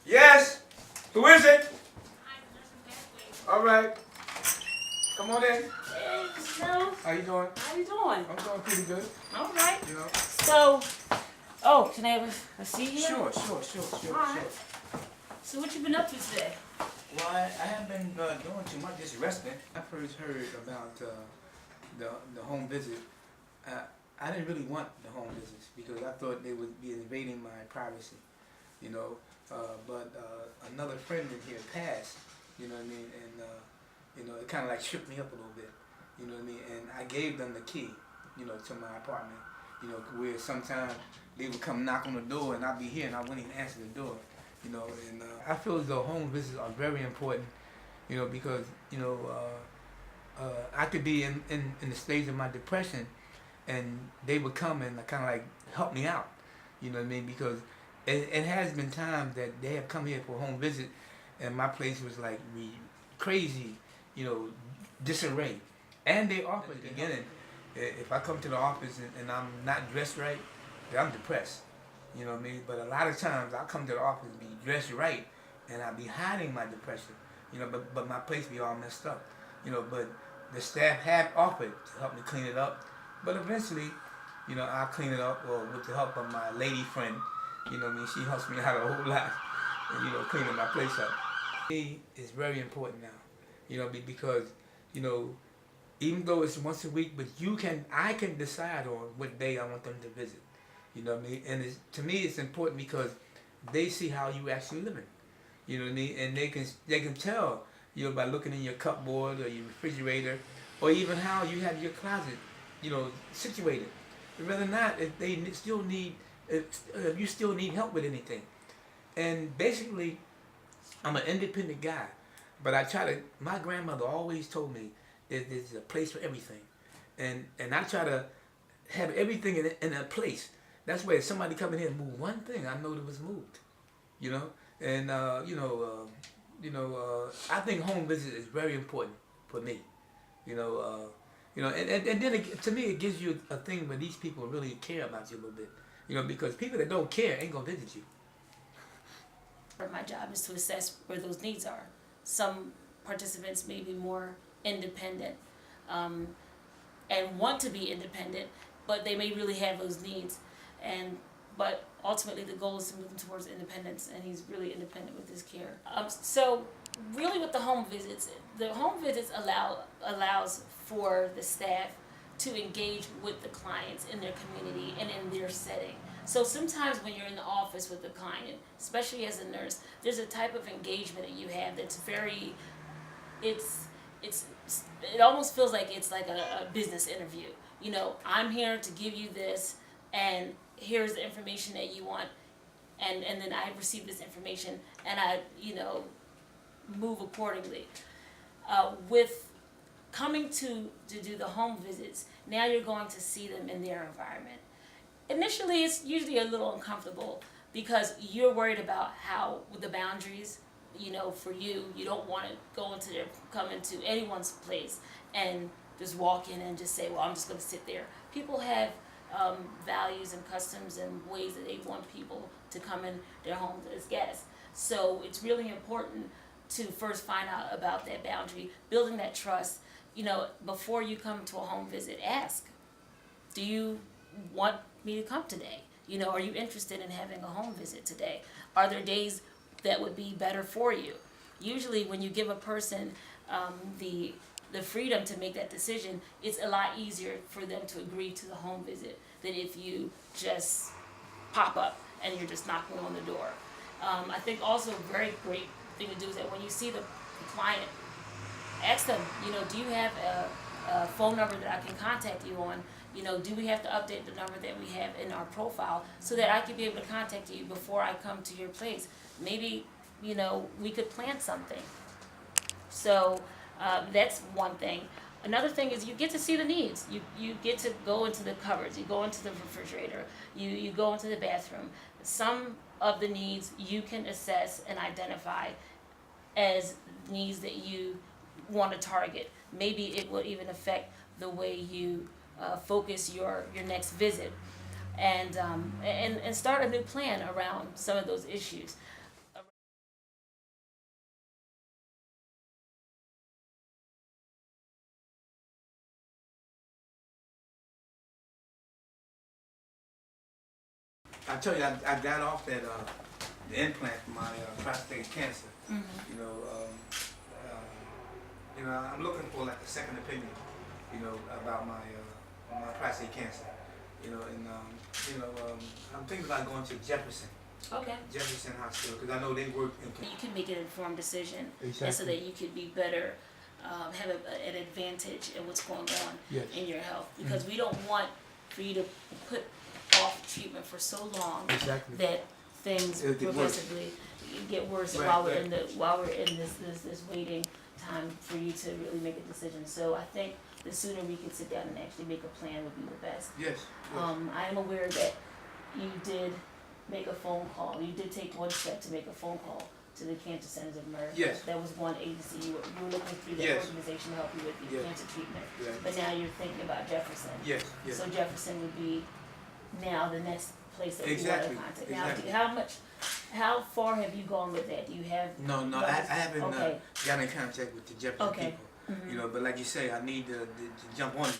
Yes? Who is it? All right. Come on in. Hey, Snow. How you doing? How you doing? I'm doing pretty good. All right. You know? So, can I have a seat here? Sure. All right. So what you been up to today? Well, I haven't been doing too much, just resting. I first heard about the home visit. I didn't really want the home visits because I thought they would be invading my privacy, you know. But another friend in here passed, you know what I mean, and you know, it kind of like shook me up a little bit, you know what I mean. And I gave them the key, you know, to my apartment, you know, where sometimes they would come knock on the door and I'd be here and I wouldn't even answer the door, you know. And I feel as though home visits are very important, you know, because you know I could be in the stage of my depression, and they would come and kind of like help me out, you know what I mean? Because it has been times that they have come here for a home visit, and my place was like crazy, you know, disarray. And they offer at the beginning, if I come to the office and I'm not dressed right, then I'm depressed, you know what I mean? But a lot of times I come to the office and be dressed right, and I be hiding my depression, you know. But my place be all messed up, you know. But the staff have offered to help me clean it up. But eventually, you know, I'll clean it up, or with the help of my lady friend, you know what I mean, she helps me out a whole lot, and, you know, cleaning my place up. Me is very important now, you know, because, you know, even though it's once a week, but I can decide on what day I want them to visit, you know what I mean? And to me, it's important because they see how you actually living, you know what I mean? And they can tell, you know, by looking in your cupboard or your refrigerator, or even how you have your closet, you know, situated. Whether or not if they still need, if you still need help with anything. And basically, I'm an independent guy, but my grandmother always told me there's a place for everything. And I try to have everything in a place. That's why if somebody come in here and move one thing, I know it was moved, you know? And, I think home visit is very important for me, you know, and then to me it gives you a thing where these people really care about you a little bit, you know, because people that don't care ain't gonna visit you. My job is to assess where those needs are. Some participants may be more independent and want to be independent, but they may really have those needs. But ultimately the goal is to move them towards independence, and he's really independent with his care. So really with the home visits allows for the staff to engage with the clients in their community and in their setting. So sometimes when you're in the office with the client, especially as a nurse, there's a type of engagement that you have that's very, it almost feels like it's like a business interview. You know, I'm here to give you this, and here's the information that you want, and then I receive this information and I, you know, move accordingly. With coming to do the home visits, now you're going to see them in their environment. Initially, it's usually a little uncomfortable because you're worried about how with the boundaries, you know, for you don't want to come into anyone's place and just walk in and just say, well, I'm just going to sit there. People have values and customs and ways that they want people to come in their homes as guests. So it's really important to first find out about that boundary, building that trust. You know, before you come to a home visit, ask, do you want me to come today? You know, are you interested in having a home visit today? Are there days that would be better for you? Usually when you give a person the freedom to make that decision, it's a lot easier for them to agree to the home visit than if you just pop up and you're just knocking on the door. I think also a very great thing to do is that when you see the client, ask them, you know, do you have a phone number that I can contact you on? You know, do we have to update the number that we have in our profile so that I can be able to contact you before I come to your place? Maybe, you know, we could plan something. So that's one thing. Another thing is you get to see the needs. You get to go into the cupboards, you go into the refrigerator, you go into the bathroom. Some of the needs you can assess and identify as needs that you want to target. Maybe it will even affect the way you focus your next visit, and start a new plan around some of those issues. I tell you, I got off that the implant for my prostate cancer. Mm-hmm. I'm looking for like a second opinion, about my my prostate cancer. I'm thinking about going to Jefferson Okay. Hospital because I know they work in. You can make an informed decision, Exactly. and so that you could be better, have an advantage in what's going on Yes. in your health. Because we don't want for you to put off treatment for so long Exactly. that things It'll get worse. progressively get worse Right, while we're right. in this waiting time for you to really make a decision. So I think the sooner we can sit down and actually make a plan would be the best. Yes. I am aware that you did make a phone call. You did take one step to make a phone call to the Cancer Centers of America. Yes. That was one agency you were looking through that Yes. organization to help you with your Yes. cancer treatment. Yes. But now you're thinking about Jefferson. Yes. Yes. So Jefferson would be now the next place that Exactly, you want to contact. exactly. Now, how far have you gone with that? Do you have? No, I haven't Okay. got in contact with the Jefferson Okay. people. Mhm. But like you say, I need to jump on it.